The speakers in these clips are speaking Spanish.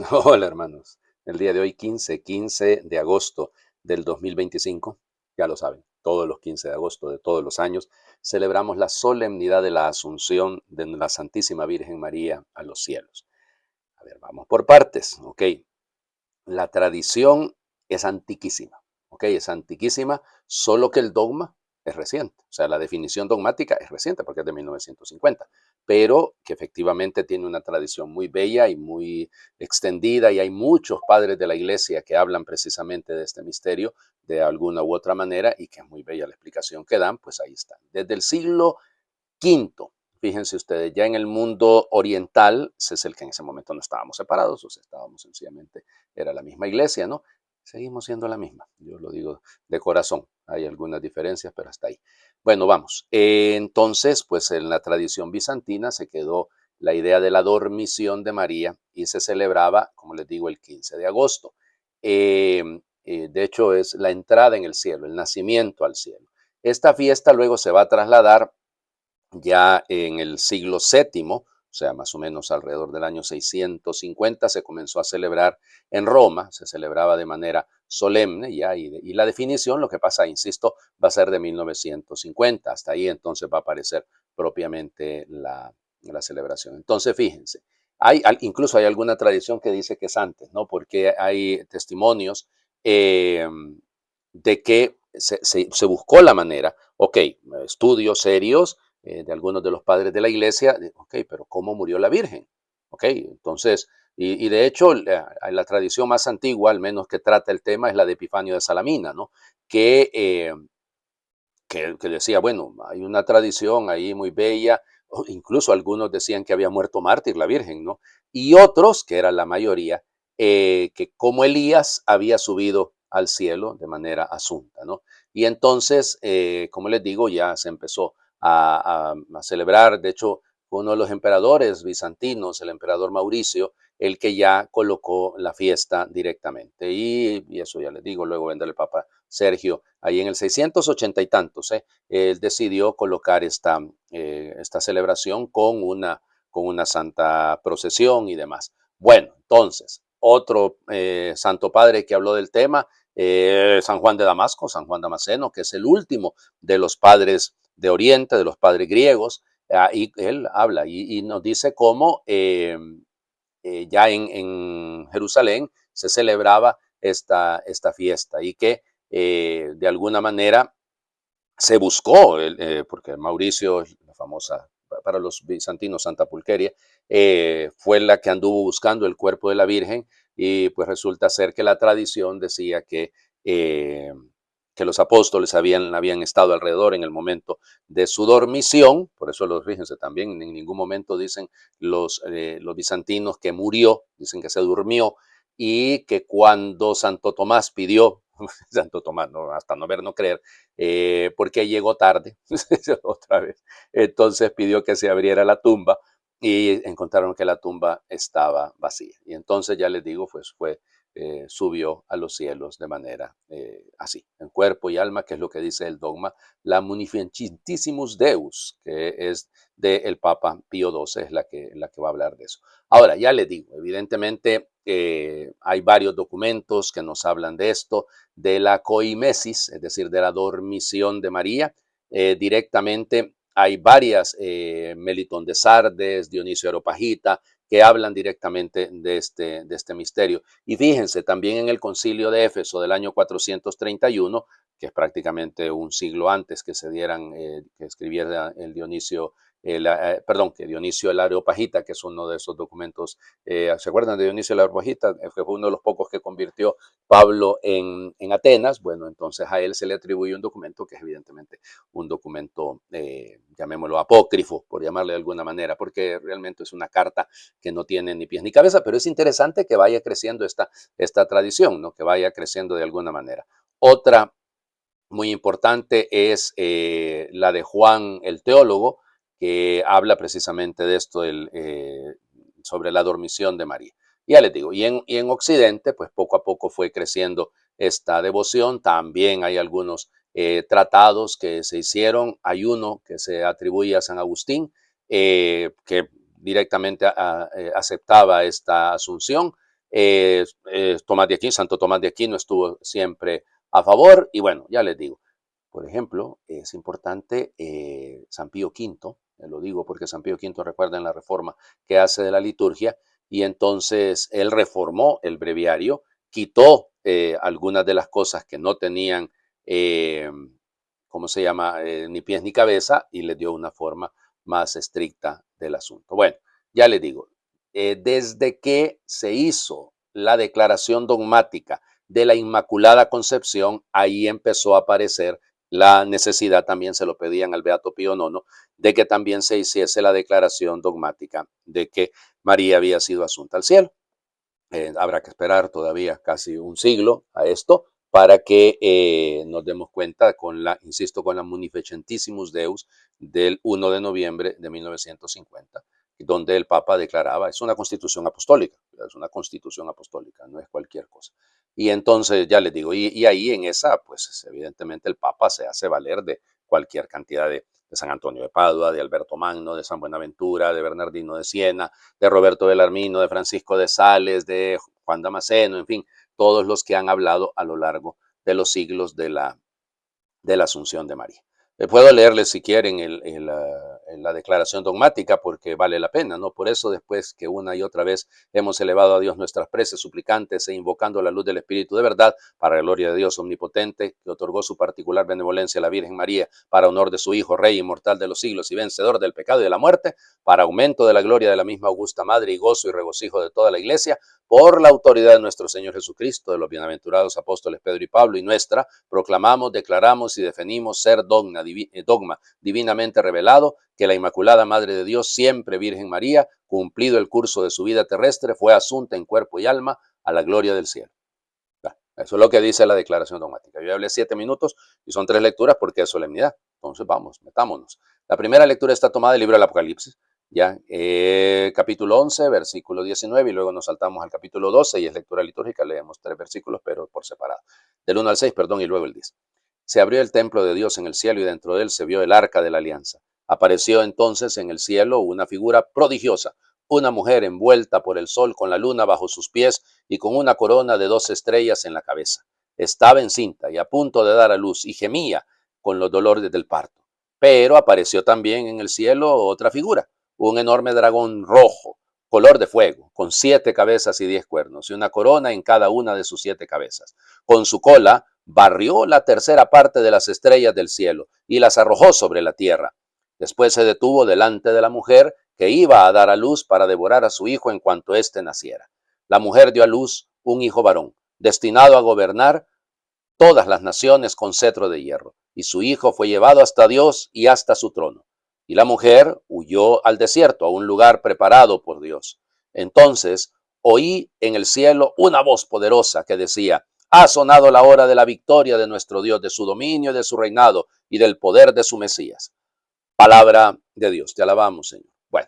Hola hermanos, el día de hoy 15 de agosto del 2025, ya lo saben, todos los 15 de agosto de todos los años celebramos la solemnidad de la Asunción de la Santísima Virgen María a los cielos. A ver, vamos por partes, ¿ok? La tradición es antiquísima, ¿ok? Es antiquísima, solo que el dogma es reciente. O sea, la definición dogmática es reciente porque es de 1950, pero que efectivamente tiene una tradición muy bella y muy extendida y hay muchos padres de la iglesia que hablan precisamente de este misterio de alguna u otra manera y que es muy bella la explicación que dan, pues ahí está. Desde el siglo quinto, fíjense ustedes, ya en el mundo oriental, ese es el que en ese momento no estábamos separados, o sea, estábamos sencillamente, era la misma iglesia, ¿no? Seguimos siendo la misma, yo lo digo de corazón, hay algunas diferencias, pero hasta ahí. Bueno, vamos, entonces, pues en la tradición bizantina se quedó la idea de la dormición de María y se celebraba, como les digo, el 15 de agosto. De hecho, es la entrada en el cielo, el nacimiento al cielo. Esta fiesta luego se va a trasladar ya en el siglo séptimo, o sea, más o menos alrededor del año 650, se comenzó a celebrar en Roma, se celebraba de manera solemne ya, y la definición, lo que pasa, insisto, va a ser de 1950, hasta ahí entonces va a aparecer propiamente la celebración. Entonces, fíjense, incluso hay alguna tradición que dice que es antes, ¿no? Porque hay testimonios eh, de que se buscó la manera, ok, estudios serios, de algunos de los padres de la iglesia, ok, pero ¿cómo murió la Virgen? Ok, entonces, y de hecho, la tradición más antigua, al menos que trata el tema, es la de Epifanio de Salamina, ¿no? Que, que decía, bueno, hay una tradición ahí muy bella, o incluso algunos decían que había muerto mártir la Virgen, ¿no? Y otros, que era la mayoría, que como Elías había subido al cielo de manera asunta, ¿no? Y entonces, como les digo, ya se empezó a celebrar, de hecho, uno de los emperadores bizantinos, el emperador Mauricio, el que ya colocó la fiesta directamente. Y eso ya les digo, luego vendrá el Papa Sergio, ahí en el 680 y tantos, él decidió colocar esta celebración con una santa procesión y demás. Bueno, entonces, otro santo padre que habló del tema, San Juan de Damasco, San Juan Damasceno, que es el último de los padres de Oriente, de los padres griegos, y él habla y nos dice cómo ya en Jerusalén se celebraba esta fiesta y que de alguna manera se buscó, porque Mauricio, la famosa para los bizantinos Santa Pulqueria, fue la que anduvo buscando el cuerpo de la Virgen y pues resulta ser que la tradición decía eh, que los apóstoles habían estado alrededor en el momento de su dormición, por eso los fíjense también, en ningún momento dicen los bizantinos que murió, dicen que se durmió y que cuando Santo Tomás pidió, Santo Tomás, no, hasta no ver, no creer, porque llegó tarde, otra vez. Entonces pidió que se abriera la tumba y encontraron que la tumba estaba vacía. Y entonces ya les digo, pues subió a los cielos de manera así, en cuerpo y alma, que es lo que dice el dogma, la Munificentissimus Deus, que es del Papa Pío XII, es la que va a hablar de eso. Ahora, ya les digo, evidentemente hay varios documentos que nos hablan de esto, de la coimesis, es decir, de la dormición de María. Directamente hay varias, Melitón de Sardes, Dionisio Areopagita, que hablan directamente de este misterio. Y fíjense, también en el concilio de Éfeso del año 431, que es prácticamente un siglo antes que se dieran, que escribiera el Dionisio, perdón, que Dionisio el Areopagita, que es uno de esos documentos, ¿se acuerdan de Dionisio el Areopagita? Que fue uno de los pocos que convirtió Pablo en Atenas. Bueno, entonces a él se le atribuye un documento que es evidentemente un documento, llamémoslo apócrifo, por llamarle de alguna manera, porque realmente es una carta que no tiene ni pies ni cabeza, pero es interesante que vaya creciendo esta tradición, ¿no? Que vaya creciendo de alguna manera. Otra muy importante es la de Juan el teólogo, que habla precisamente de esto, sobre la dormición de María. Ya les digo, y en Occidente, pues poco a poco fue creciendo esta devoción. También hay algunos tratados que se hicieron. Hay uno que se atribuye a San Agustín, que directamente aceptaba esta asunción. Tomás de Aquino, Santo Tomás de Aquino estuvo siempre a favor y bueno, ya les digo, por ejemplo, es importante San Pío V, lo digo porque San Pío V recuerda en la reforma que hace de la liturgia y entonces él reformó el breviario, quitó algunas de las cosas que no tenían, eh, ¿cómo se llama?, ni pies ni cabeza y le dio una forma más estricta del asunto. Bueno, ya les digo, desde que se hizo la declaración dogmática de la Inmaculada Concepción, ahí empezó a aparecer la necesidad, también se lo pedían al Beato Pío IX, de que también se hiciese la declaración dogmática de que María había sido asunta al cielo. Habrá que esperar todavía casi un siglo a esto para que nos demos cuenta con la, insisto, con la Munificentissimus Deus del 1 de noviembre de 1950, donde el Papa declaraba, es una constitución apostólica, no es cualquier cosa. Y entonces, ya les digo, y ahí en esa, pues evidentemente el Papa se hace valer de cualquier cantidad de San Antonio de Padua, de Alberto Magno, de San Buenaventura, de Bernardino de Siena, de Roberto Bellarmino, de Francisco de Sales, de Juan Damasceno, en fin, todos los que han hablado a lo largo de los siglos de la Asunción de María. Puedo leerles si quieren la declaración dogmática porque vale la pena, ¿no? Por eso después que una y otra vez hemos elevado a Dios nuestras preces suplicantes e invocando la luz del Espíritu de verdad para la gloria de Dios omnipotente que otorgó su particular benevolencia a la Virgen María para honor de su Hijo, Rey inmortal de los siglos y vencedor del pecado y de la muerte, para aumento de la gloria de la misma augusta Madre y gozo y regocijo de toda la Iglesia, por la autoridad de nuestro Señor Jesucristo, de los bienaventurados apóstoles Pedro y Pablo y nuestra, proclamamos, declaramos y definimos ser dogma divinamente revelado, que la Inmaculada Madre de Dios, siempre Virgen María, cumplido el curso de su vida terrestre, fue asunta en cuerpo y alma a la gloria del cielo. Eso es lo que dice la declaración dogmática. Yo hablé 7 minutos y son 3 lecturas porque es solemnidad. Entonces vamos, metámonos. La primera lectura está tomada del libro del Apocalipsis, ya, capítulo 11, versículo 19, y luego nos saltamos al capítulo 12 y es lectura litúrgica, leemos 3 versículos, pero por separado. Del 1 al 6, perdón, y luego el 10. Se abrió el templo de Dios en el cielo y dentro de él se vio el arca de la alianza. Apareció entonces en el cielo una figura prodigiosa, una mujer envuelta por el sol con la luna bajo sus pies y con una corona de 2 estrellas en la cabeza. Estaba encinta y a punto de dar a luz y gemía con los dolores del parto. Pero apareció también en el cielo otra figura, un enorme dragón rojo, color de fuego, con 7 cabezas y 10 cuernos, y una corona en cada una de sus 7 cabezas. Con su cola barrió la tercera parte de las estrellas del cielo y las arrojó sobre la tierra. Después se detuvo delante de la mujer que iba a dar a luz para devorar a su hijo en cuanto éste naciera. La mujer dio a luz un hijo varón, destinado a gobernar todas las naciones con cetro de hierro, y su hijo fue llevado hasta Dios y hasta su trono. Y la mujer huyó al desierto, a un lugar preparado por Dios. Entonces oí en el cielo una voz poderosa que decía: ha sonado la hora de la victoria de nuestro Dios, de su dominio, de su reinado y del poder de su Mesías. Palabra de Dios, te alabamos, Señor. Bueno,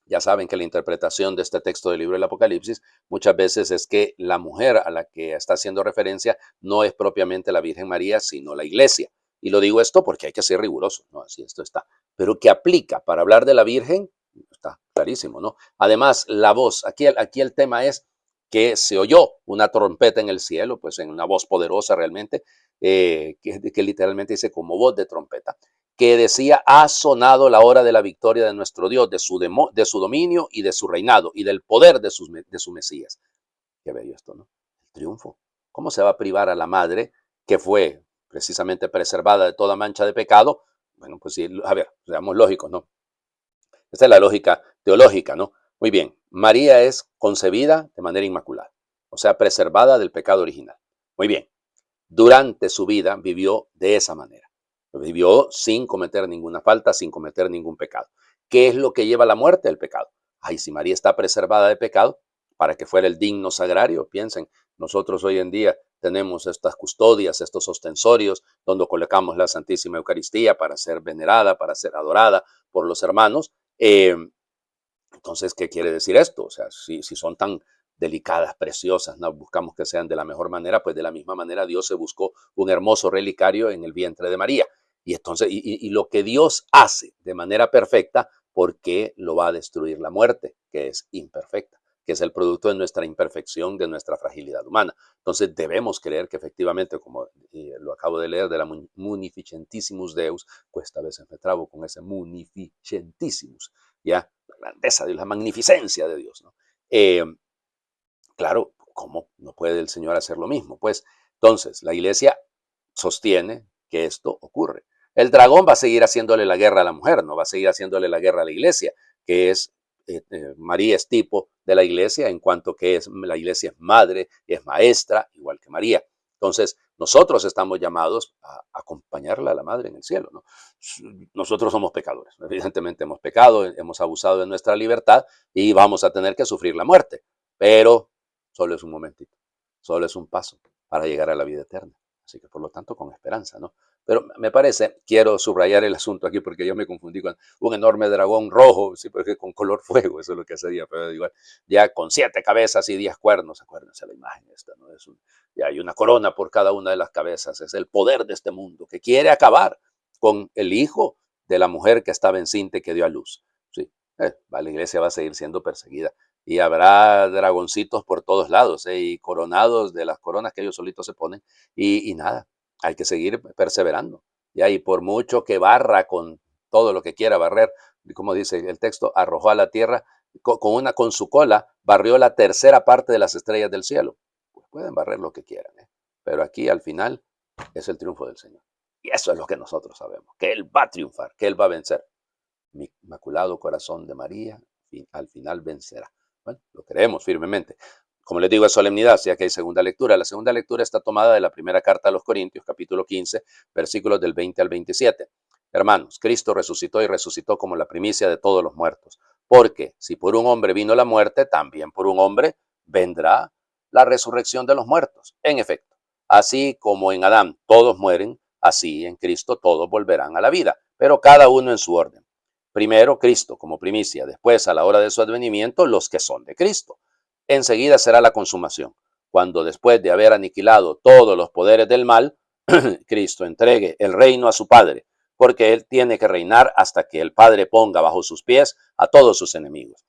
ya saben que la interpretación de este texto del libro del Apocalipsis muchas veces es que la mujer a la que está haciendo referencia no es propiamente la Virgen María, sino la Iglesia. Y lo digo esto porque hay que ser riguroso, ¿no? Así esto está. Pero que aplica para hablar de la Virgen, está clarísimo, ¿no? Además, la voz, aquí el tema es que se oyó una trompeta en el cielo, pues en una voz poderosa realmente, que literalmente dice como voz de trompeta, que decía: ha sonado la hora de la victoria de nuestro Dios, de su dominio y de su reinado y del poder de su Mesías. Qué bello esto, ¿no? El triunfo. ¿Cómo se va a privar a la madre que fue precisamente preservada de toda mancha de pecado? Bueno, pues sí, a ver, seamos lógicos, ¿no? Esta es la lógica teológica, ¿no? Muy bien, María es concebida de manera inmaculada, o sea, preservada del pecado original. Muy bien, durante su vida vivió de esa manera. Vivió sin cometer ninguna falta, sin cometer ningún pecado. ¿Qué es lo que lleva a la muerte? El pecado. Ay, si María está preservada de pecado, para que fuera el digno sagrario, piensen, nosotros hoy en día tenemos estas custodias, estos ostensorios, donde colocamos la Santísima Eucaristía para ser venerada, para ser adorada por los hermanos. Entonces, ¿qué quiere decir esto? O sea, si son tan delicadas, preciosas, ¿no? Buscamos que sean de la mejor manera, pues de la misma manera Dios se buscó un hermoso relicario en el vientre de María. Y entonces, y lo que Dios hace de manera perfecta, ¿por qué lo va a destruir la muerte, que es imperfecta? que es el producto de nuestra imperfección, de nuestra fragilidad humana. Entonces debemos creer que efectivamente, como lo acabo de leer de la Munificentissimus Deus, cuesta a veces me trabo con ese Munificentissimus, ya, la grandeza de la magnificencia de Dios, ¿no? Claro, ¿cómo no puede el Señor hacer lo mismo? Pues entonces la iglesia sostiene que esto ocurre. El dragón va a seguir haciéndole la guerra a la mujer, no va a seguir haciéndole la guerra a la iglesia, que es, María es tipo de la iglesia en cuanto que la iglesia es madre, es maestra, igual que María. Entonces, nosotros estamos llamados a acompañarla a la madre en el cielo, ¿no? Nosotros somos pecadores, evidentemente hemos pecado, hemos abusado de nuestra libertad y vamos a tener que sufrir la muerte, pero solo es un momentito, solo es un paso para llegar a la vida eterna. Así que por lo tanto con esperanza, ¿no? Pero me parece, quiero subrayar el asunto aquí porque yo me confundí con un enorme dragón rojo, sí, porque con color fuego, eso es lo que hacía, pero igual, ya con 7 cabezas y 10 cuernos, acuérdense la imagen esta, ¿no? Ya hay una corona por cada una de las cabezas, es el poder de este mundo que quiere acabar con el hijo de la mujer que estaba encinta y que dio a luz. Sí, la iglesia va a seguir siendo perseguida y habrá dragoncitos por todos lados, y coronados de las coronas que ellos solitos se ponen, y nada, hay que seguir perseverando. Y por mucho que barra con todo lo que quiera barrer, como dice el texto, arrojó a la tierra con su cola, barrió la tercera parte de las estrellas del cielo. Pues pueden barrer lo que quieran, pero aquí al final es el triunfo del Señor. Y eso es lo que nosotros sabemos, que Él va a triunfar, que Él va a vencer. Mi inmaculado corazón de María al final vencerá. Bueno, lo creemos firmemente. Como les digo, es solemnidad, ya que hay segunda lectura. La segunda lectura está tomada de la primera carta a los Corintios, capítulo 15, versículos del 20 al 27. Hermanos, Cristo resucitó y resucitó como la primicia de todos los muertos. Porque si por un hombre vino la muerte, también por un hombre vendrá la resurrección de los muertos. En efecto, así como en Adán todos mueren, así en Cristo todos volverán a la vida, pero cada uno en su orden. Primero Cristo como primicia, después a la hora de su advenimiento los que son de Cristo. Enseguida será la consumación, cuando después de haber aniquilado todos los poderes del mal, Cristo entregue el reino a su Padre, porque Él tiene que reinar hasta que el Padre ponga bajo sus pies a todos sus enemigos.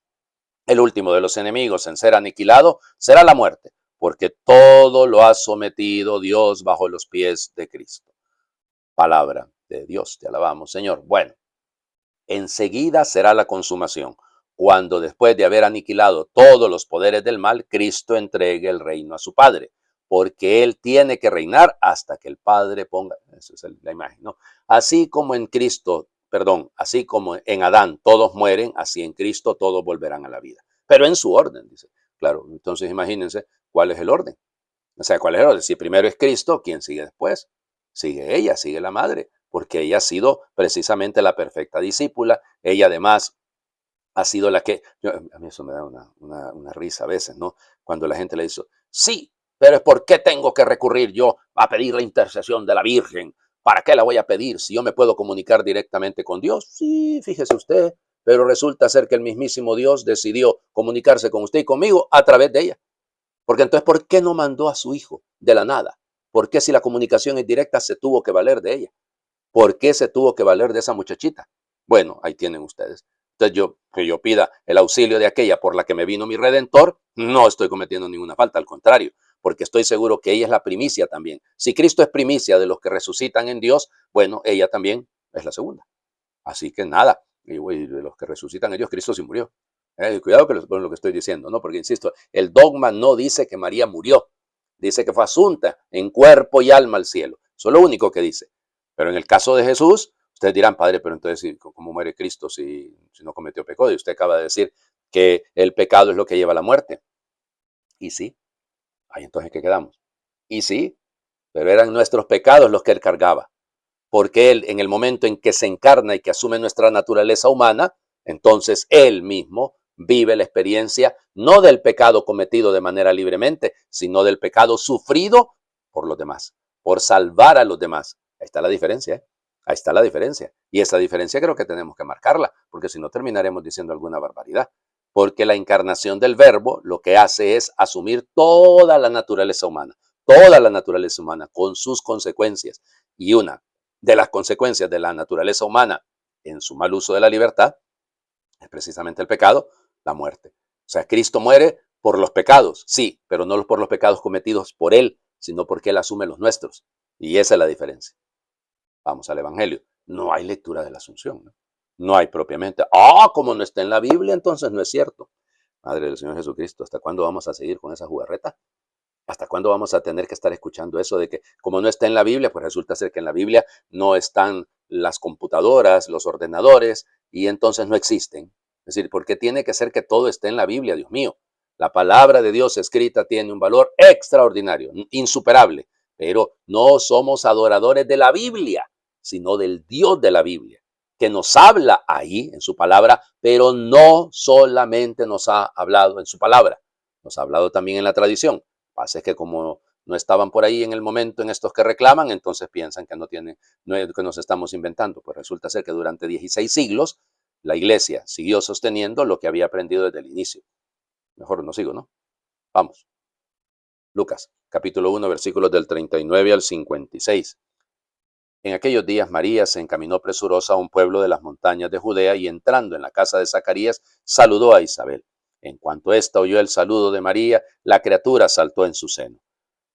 El último de los enemigos en ser aniquilado será la muerte, porque todo lo ha sometido Dios bajo los pies de Cristo. Palabra de Dios, te alabamos, Señor. Bueno, enseguida será la consumación, cuando después de haber aniquilado todos los poderes del mal, Cristo entregue el reino a su Padre, porque Él tiene que reinar hasta que el Padre ponga, esa es la imagen, ¿no? Así como en Cristo, perdón, así como en Adán todos mueren, así en Cristo todos volverán a la vida, pero en su orden, dice. Claro, entonces imagínense cuál es el orden. O sea, ¿cuál es el orden? Si primero es Cristo, ¿quién sigue después? Sigue ella, sigue la madre, porque ella ha sido precisamente la perfecta discípula. Ella además ha sido la que, a mí eso me da una risa a veces, ¿no? Cuando la gente le dice, sí, pero ¿por qué tengo que recurrir yo a pedir la intercesión de la Virgen? ¿Para qué la voy a pedir si yo me puedo comunicar directamente con Dios? Sí, fíjese usted, pero resulta ser que el mismísimo Dios decidió comunicarse con usted y conmigo a través de ella. Porque entonces, ¿por qué no mandó a su hijo de la nada? ¿Por qué si la comunicación es directa se tuvo que valer de ella? ¿Por qué se tuvo que valer de esa muchachita? Bueno, ahí tienen ustedes. Entonces que yo pida el auxilio de aquella por la que me vino mi Redentor, no estoy cometiendo ninguna falta, al contrario, porque estoy seguro que ella es la primicia también. Si Cristo es primicia de los que resucitan en Dios, bueno, ella también es la segunda. Así que nada, y de los que resucitan en Dios, Cristo sí murió. Cuidado con lo que estoy diciendo, ¿no? Porque insisto, el dogma no dice que María murió, dice que fue asunta en cuerpo y alma al cielo. Eso es lo único que dice. Pero en el caso de Jesús, ustedes dirán, padre, pero entonces, ¿cómo muere Cristo si no cometió pecado? Y usted acaba de decir que el pecado es lo que lleva a la muerte. Y sí, ahí entonces, ¿qué quedamos? Y sí, pero eran nuestros pecados los que él cargaba, porque Él, en el momento en que se encarna y que asume nuestra naturaleza humana, entonces Él mismo vive la experiencia no del pecado cometido de manera libremente, sino del pecado sufrido por los demás, por salvar a los demás. Ahí está la diferencia, ¿eh? Ahí está la diferencia. Y esa diferencia creo que tenemos que marcarla, porque si no terminaremos diciendo alguna barbaridad. Porque la encarnación del verbo lo que hace es asumir toda la naturaleza humana con sus consecuencias. Y una de las consecuencias de la naturaleza humana en su mal uso de la libertad es precisamente el pecado, la muerte. O sea, Cristo muere Por los pecados, sí, pero no por los pecados cometidos por Él, sino porque Él asume los nuestros. Y esa es la diferencia. Vamos al Evangelio. No hay lectura de la Asunción. No hay propiamente. Como no está en la Biblia, entonces no es cierto. Madre del Señor Jesucristo, ¿hasta cuándo vamos a seguir con esa jugarreta? ¿Hasta cuándo vamos a tener que estar escuchando eso de que como no está en la Biblia, pues resulta ser que en la Biblia no están las computadoras, los ordenadores, y entonces no existen? Es decir, ¿por qué tiene que ser que todo esté en la Biblia, Dios mío? La palabra de Dios escrita tiene un valor extraordinario, insuperable, pero no somos adoradores de la Biblia, sino del Dios de la Biblia, que nos habla ahí en su palabra, pero no solamente nos ha hablado en su palabra, nos ha hablado también en la tradición. Pasa es que como no estaban por ahí en el momento en estos que reclaman, entonces piensan que no tienen, que nos estamos inventando. Pues resulta ser que durante 16 siglos la iglesia siguió sosteniendo lo que había aprendido desde el inicio. Mejor no sigo, ¿no? Vamos. Lucas, capítulo 1, versículos del 39 al 56. En aquellos días María se encaminó presurosa a un pueblo de las montañas de Judea y entrando en la casa de Zacarías, saludó a Isabel. En cuanto ésta oyó el saludo de María, la criatura saltó en su seno.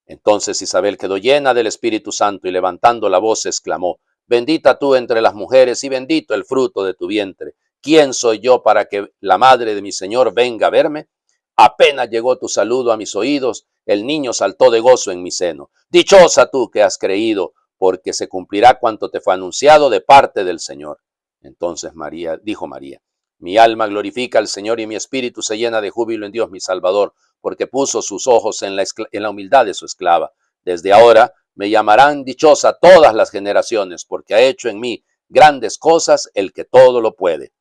Entonces Isabel quedó llena del Espíritu Santo y levantando la voz exclamó: Bendita tú entre las mujeres y bendito el fruto de tu vientre. ¿Quién soy yo para que la madre de mi Señor venga a verme? Apenas llegó tu saludo a mis oídos, el niño saltó de gozo en mi seno. Dichosa tú que has creído, porque se cumplirá cuanto te fue anunciado de parte del Señor. Entonces dijo María: Mi alma glorifica al Señor y mi espíritu se llena de júbilo en Dios mi Salvador, porque puso sus ojos en la humildad de su esclava. Desde ahora me llamarán dichosa todas las generaciones, porque ha hecho en mí grandes cosas el que todo lo puede.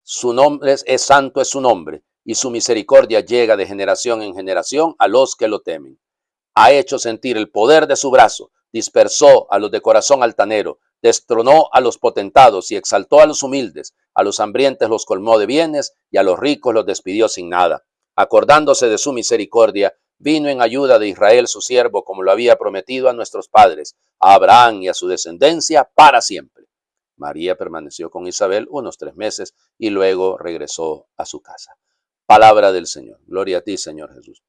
Su nombre es santo, es su nombre, y su misericordia llega de generación en generación a los que lo temen. Ha hecho sentir el poder de su brazo, dispersó a los de corazón altanero, destronó a los potentados y exaltó a los humildes, a los hambrientos los colmó de bienes y a los ricos los despidió sin nada. Acordándose de su misericordia, vino en ayuda de Israel su siervo, como lo había prometido a nuestros padres, a Abraham y a su descendencia para siempre. María permaneció con Isabel unos 3 meses y luego regresó a su casa. Palabra del Señor. Gloria a ti, Señor Jesús.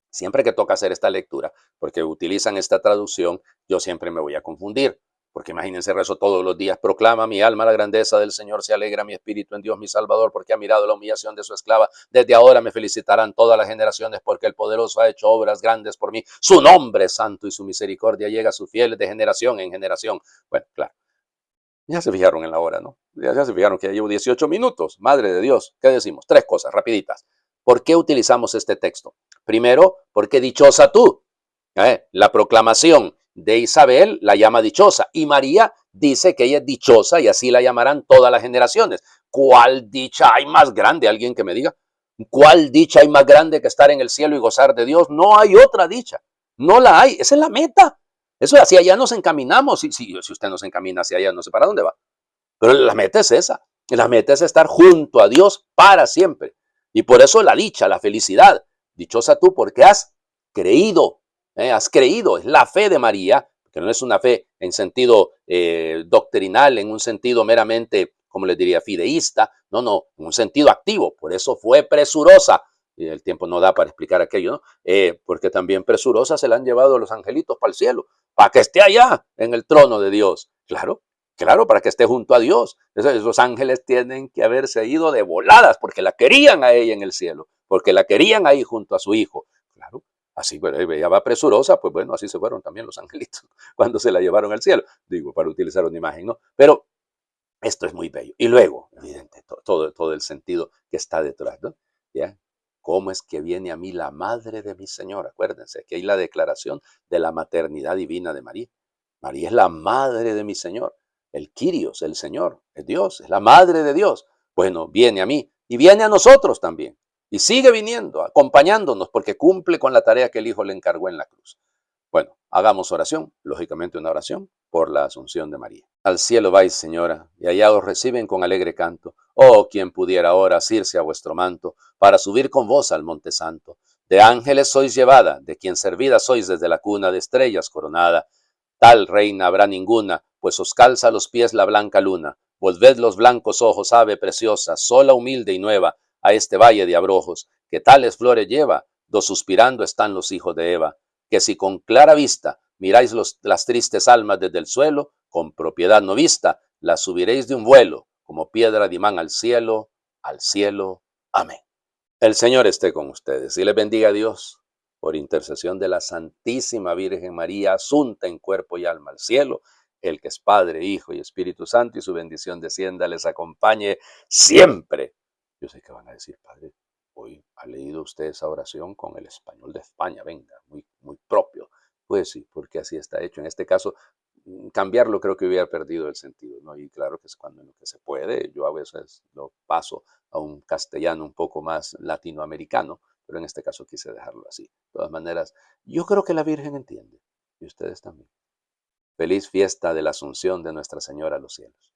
Siempre que toca hacer esta lectura, porque utilizan esta traducción, yo siempre me voy a confundir. Porque imagínense, rezo todos los días: proclama mi alma la grandeza del Señor, se alegra mi espíritu en Dios mi Salvador, porque ha mirado la humillación de su esclava. Desde ahora me felicitarán todas las generaciones, porque el poderoso ha hecho obras grandes por mí. Su nombre es santo y su misericordia llega a sus fieles de generación en generación. Bueno, claro, ya se fijaron en la hora, ¿no? Ya se fijaron que ya llevo 18 minutos. Madre de Dios, ¿qué decimos? 3 cosas rapiditas. ¿Por qué utilizamos este texto? Primero, porque dichosa tú. La proclamación de Isabel la llama dichosa y María dice que ella es dichosa y así la llamarán todas las generaciones. ¿Cuál dicha hay más grande? Alguien que me diga. ¿Cuál dicha hay más grande que estar en el cielo y gozar de Dios? No hay otra dicha. No la hay. Esa es la meta. Eso hacia allá nos encaminamos. Si usted nos encamina hacia allá, no sé para dónde va. Pero la meta es esa. La meta es estar junto a Dios para siempre. Y por eso la dicha, la felicidad. Dichosa tú porque has creído. Has creído. Es la fe de María, que no es una fe en sentido doctrinal, en un sentido meramente, como les diría, fideísta. No, en un sentido activo. Por eso fue presurosa. Y el tiempo no da para explicar aquello, ¿no? Porque también presurosa se la han llevado los angelitos para el cielo, para que esté allá en el trono de Dios. Claro, para que esté junto a Dios. Esos ángeles tienen que haberse ido de voladas porque la querían a ella en el cielo, porque la querían ahí junto a su hijo. Claro, así, bueno, ella va presurosa, pues bueno, así se fueron también los angelitos cuando se la llevaron al cielo. Digo, para utilizar una imagen, ¿no? Pero esto es muy bello. Y luego, evidente, todo el sentido que está detrás, ¿no? ¿Ya? ¿Cómo es que viene a mí la madre de mi Señor? Acuérdense que hay la declaración de la maternidad divina de María. María es la madre de mi Señor. El Kyrios, el Señor, es Dios, es la madre de Dios. Bueno, viene a mí y viene a nosotros también. Y sigue viniendo, acompañándonos, porque cumple con la tarea que el Hijo le encargó en la cruz. Bueno, hagamos oración, lógicamente una oración por la Asunción de María. Al cielo vais, Señora, y allá os reciben con alegre canto. Oh, quien pudiera ahora asirse a vuestro manto, para subir con vos al monte santo. De ángeles sois llevada, de quien servida sois desde la cuna, de estrellas coronada. Tal reina habrá ninguna, pues os calza a los pies la blanca luna. Volved los blancos ojos, ave preciosa, sola, humilde y nueva, a este valle de abrojos, que tales flores lleva, do suspirando están los hijos de Eva, que si con clara vista miráis las tristes almas desde el suelo, con propiedad no vista, las subiréis de un vuelo, como piedra de imán al cielo, al cielo. Amén. El Señor esté con ustedes y les bendiga a Dios por intercesión de la Santísima Virgen María, asunta en cuerpo y alma al cielo, el que es Padre, Hijo y Espíritu Santo, y su bendición descienda, les acompañe siempre. Yo sé que van a decir, Padre, hoy ha leído usted esa oración con el español de España, venga, muy, muy propio. Pues sí, porque así está hecho. En este caso, cambiarlo creo que hubiera perdido el sentido, ¿no? Y claro que es cuando en lo que se puede, yo a veces lo paso a un castellano un poco más latinoamericano, pero en este caso quise dejarlo así. De todas maneras, yo creo que la Virgen entiende, y ustedes también. Feliz fiesta de la Asunción de Nuestra Señora a los cielos.